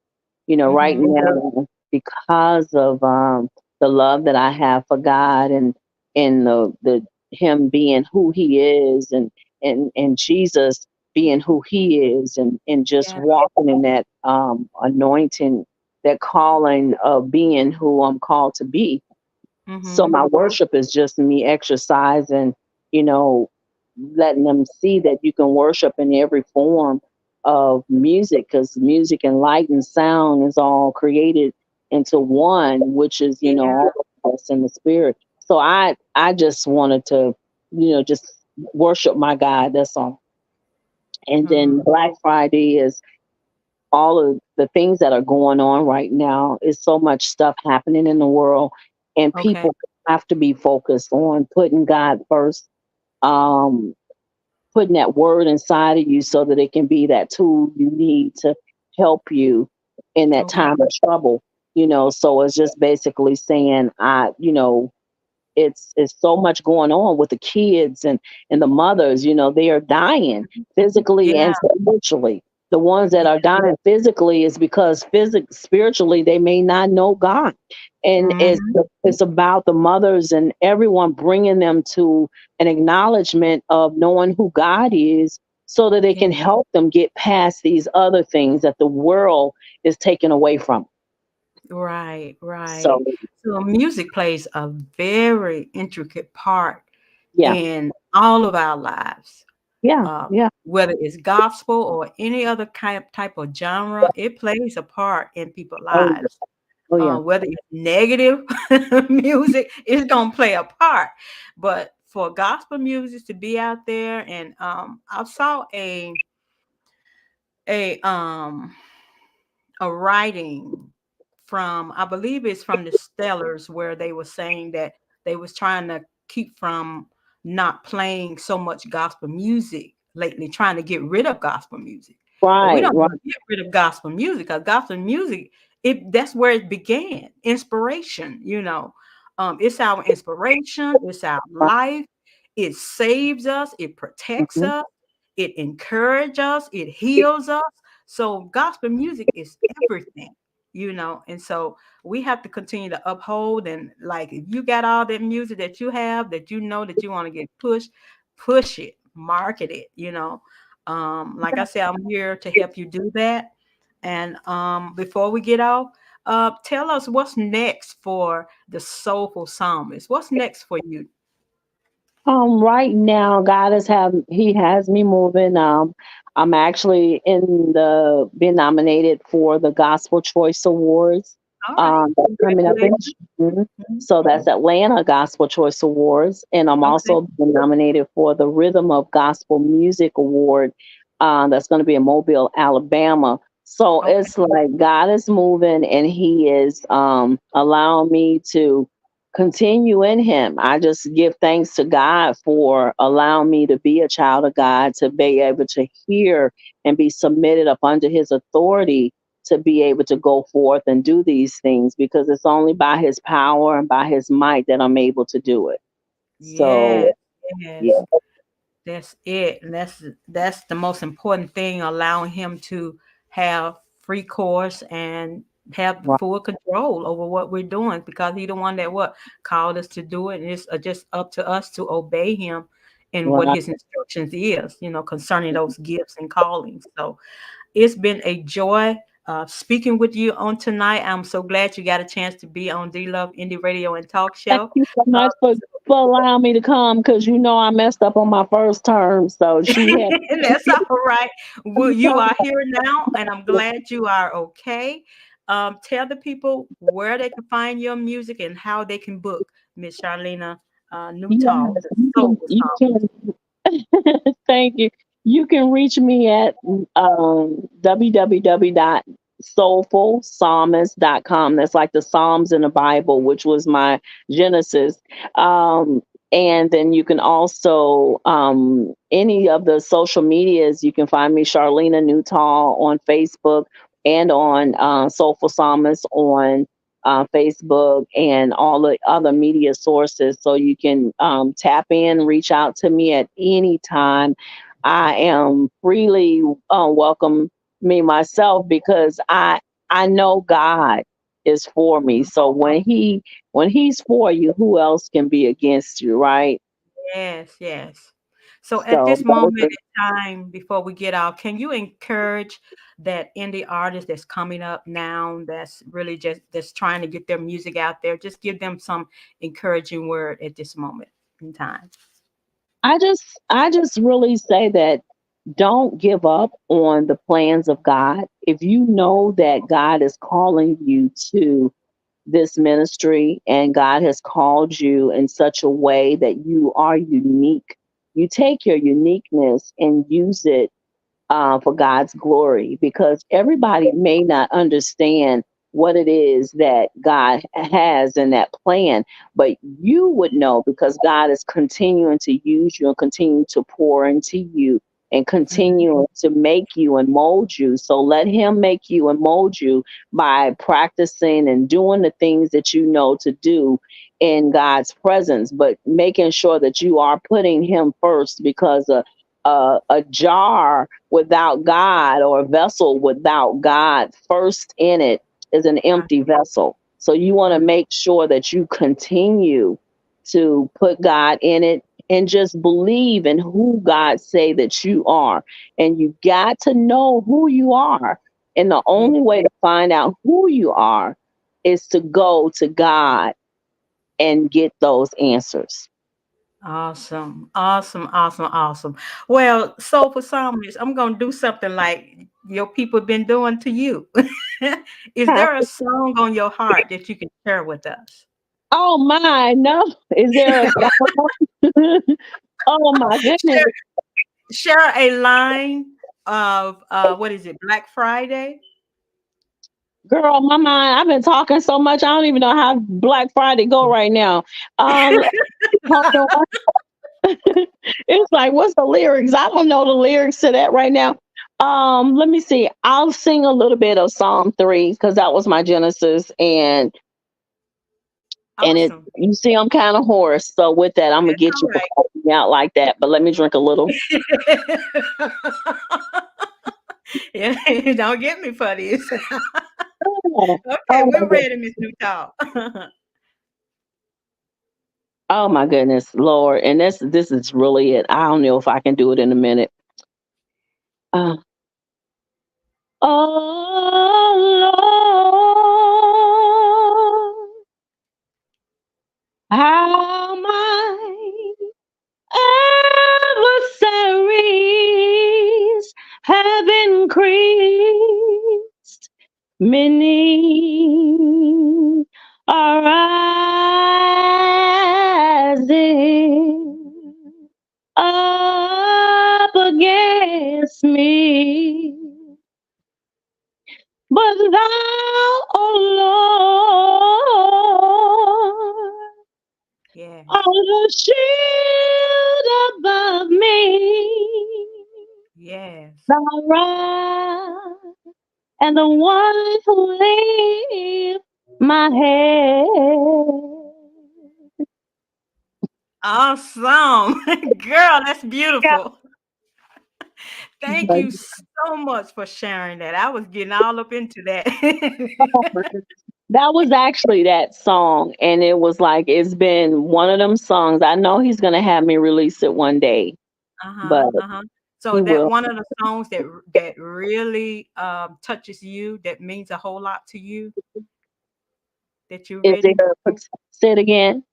Right Mm-hmm. now, because of the love that I have for God and the him being who he is and Jesus being who he is and just Yeah. walking in that anointing, that calling of being who I'm called to be. So Mm-hmm. my worship is just me exercising, you know, letting them see that you can worship in every form of music, because music and light and sound is all created into one, which is, Yeah. all of us in the spirit. So I just wanted to, just worship my God. That's all. And Mm-hmm. then Black Friday is all of the things that are going on right now. Is so much stuff happening in the world, and Okay. people have to be focused on putting God first, um, putting that word inside of you so that it can be that tool you need to help you in that Okay. time of trouble. So it's just basically saying, it's so much going on with the kids and the mothers. They are dying physically Yeah. and spiritually. The ones that are dying physically is because spiritually they may not know God, and Hmm. it's about the mothers and everyone bringing them to an acknowledgement of knowing who God is, so that they Yeah. can help them get past these other things that the world is taking away from 'em. Right, right. So So music plays a very intricate part yeah, in all of our lives. yeah, Uh, yeah. Whether it's gospel or any other kind of type of genre, it plays a part in people's Oh, yeah. lives. Oh, yeah. Whether it's negative music, it's gonna play a part. But for gospel music to be out there, and I saw a a writing from, I believe it's from the Stellars, where they were saying that they was trying to keep from not playing so much gospel music lately, trying to get rid of gospel music. But we Right, don't right, want to get rid of gospel music, because gospel music, it that's where it began. Inspiration, it's our inspiration, it's our right. life. It saves us, it protects Mhm. us, it encourages us, it heals us. So gospel music is everything, and so we have to continue to uphold, and like, if you got all that music that you have that that you want to get pushed, push it, market it, like I said, I'm here to help you do that. And before we get off, tell us what's next for the Soulful Psalmist. What's next for you? Right now, He has me moving. I'm actually in the being nominated for the Gospel Choice Awards. All right, That's coming up in congratulations. June. Mhm. So that's Atlanta Gospel Choice Awards, and I'm Okay. also been nominated for the Rhythm of Gospel Music Award. That's going to be in Mobile, Alabama. So Okay. it's like God is moving, and He is allowing me to continue in him. I just give thanks to God for allowing me to be a child of God, to be able to hear and be submitted up under his authority, to be able to go forth and do these things, because it's only by his power and by his might that I'm able to do it. Yes, So yeah, yes. That's it. And that's the most important thing, allowing him to have free course and have the right, full control over what we're doing, because he's the one that what called us to do it. And it's just up to us to obey him in what right. his instructions is, concerning those gifts and callings. So it's been a joy speaking with you on tonight. I'm so glad you got a chance to be on D Love Indie Radio and Talk Thank Show. you so much for allowing me to come, because I messed up on my first term. So she had That's all right. Well, you are here now, and I'm glad you are okay. Tell the people where they can find your music and how they can book Miss Charlena Nuttall, yes, the Soulful you Psalmist. can thank you. You can reach me at www.soulfulpsalmist.com. That's like the Psalms in the Bible, which was my Genesis. And then you can also, any of the social medias, you can find me, Charlena Nuttall, on Facebook, and on Soulful Psalmist on Facebook, and all the other media sources. So you can tap in, reach out to me at any time. I am freely welcome me myself, because I know God is for me. So when He's for you, who else can be against you, right? Yes, yes. So at So this those moment are, in time, before we get out, can you encourage that indie artist that's coming up now, that's really just that's trying to get their music out there? Just give them some encouraging word at this moment in time. I just really say that don't give up on the plans of God. If you know that God is calling you to this ministry, and God has called you in such a way that you are unique, you take your uniqueness and use it for God's glory, because everybody may not understand what it is that God has in that plan, but you would know, because God is continuing to use you and continue to pour into you and Mhm. continue to make you and mold you. So let Him make you and mold you by practicing and doing the things that you know to do. in God's presence, but making sure that you are putting Him first, because a jar without God, or a vessel without God first in it, is an Uh, empty vessel. So you want to mm, make sure that you continue to put God in it, and just believe in who God say that you are. And you got to know who you are. And the yeah. only way to find out who you are is to go to God and get those answers. Awesome. Awesome. Awesome. Awesome. Well, so for Psalmist, I'm gonna do something like your people been doing to you. Is there a song on your heart that you can share with us? Oh my, no. Is there a song? Oh my goodness. Share a line of what is it, Black Friday? Girl, my mind, I've been talking so much, I don't even know how Black Friday go right now. Um, hold on. It's like, what's the lyrics? I don't know the lyrics to that right now. Let me see. I'll sing a little bit of Psalm 3, because that was my Genesis, and it, Awesome. you see, I'm kind of hoarse. So with that, I'm gonna That's get all you for calling me out like that. But let me drink a little. right. Yeah, don't get me for this. Oh, Okay, oh my we're goodness. ready, Miss Newtall. Oh my goodness, Lord. And this is really it. I don't know if I can do it in a minute. Uh, oh Lord, how my adversaries have increased. Many are rising up against me, but thou, O Lord, Yes, art the shield above me, yes. thou rock and the one who lifts my head. Awesome. Girl, that's Yeah. beautiful. Thank you so much for sharing that. I was getting all up into that. That was actually that song, and it was like, it's been one of them songs. I know he's gonna have me release it one day, but Uh-huh, uh-huh. So he that will. one of the songs that really touches you, that means a whole lot to you, that you've Is written? there? Say it again.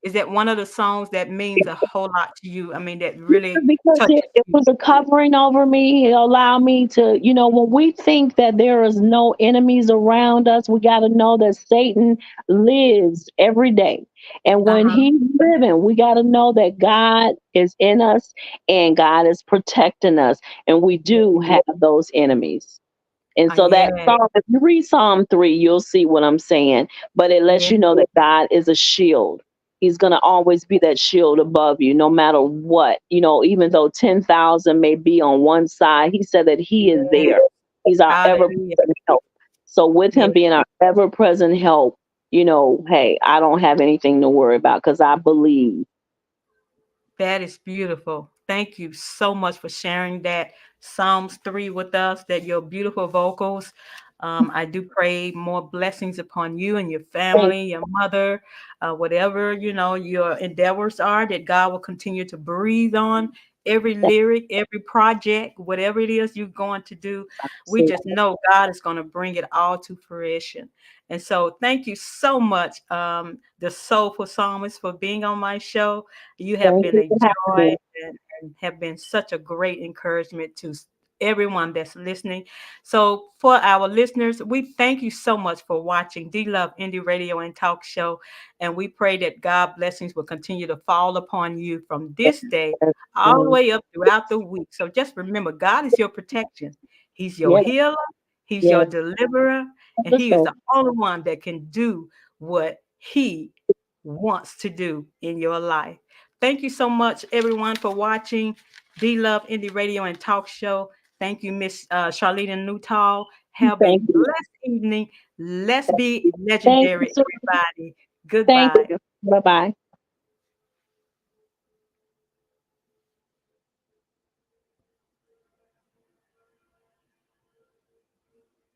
Is that one of the songs that means a whole lot to you? I mean, that really Because touches it you. was a covering over me. It allowed me to, when we think that there is no enemies around us, we got to know that Satan lives every day. And when Uh-huh. he's living, we got to know that God is in us and God is protecting us. And we Yeah. do have those enemies. And so that Yeah. Psalm, if you read Psalm 3, you'll see what I'm saying. But it lets Yeah. you know that God is a shield. He's going to always be that shield above you, no matter what. Even though 10,000 may be on one side, He said that He is Yeah. there. He's our ever Hallelujah. present help. So, with Yeah. Him being our ever present help, hey, I don't have anything to worry about, because I believe. That is beautiful. Thank you so much for sharing that Psalms 3 with us, that your beautiful vocals. I do pray more blessings upon you and your Thank family, your mother, whatever, your endeavors are, that God will continue to breathe on every lyric, every project, whatever it is you're going to do. We you. just know God is going to bring it all to fruition. And so thank you so much, the Soulful Psalmist, for being on my show. You have Thank been you a for having joy me. and have been such a great encouragement to everyone that's listening. So, for our listeners, we thank you so much for watching D Love Indie Radio and Talk Show. And we pray that God blessings will continue to fall upon you from this day Yes, all the way up throughout the week. So, just remember, God is your protection, He's your yes, healer, He's your yes. deliverer, and He is Wonderful. the only one that can do what He wants to do in your life. Thank you so much, everyone, for watching D Love Indie Radio and Talk Show. Thank you, Miss Charlena Nutal. Have a Thank you. blessed evening. Let's be Thank you legendary, so everybody. Thank Goodbye. you. Bye bye.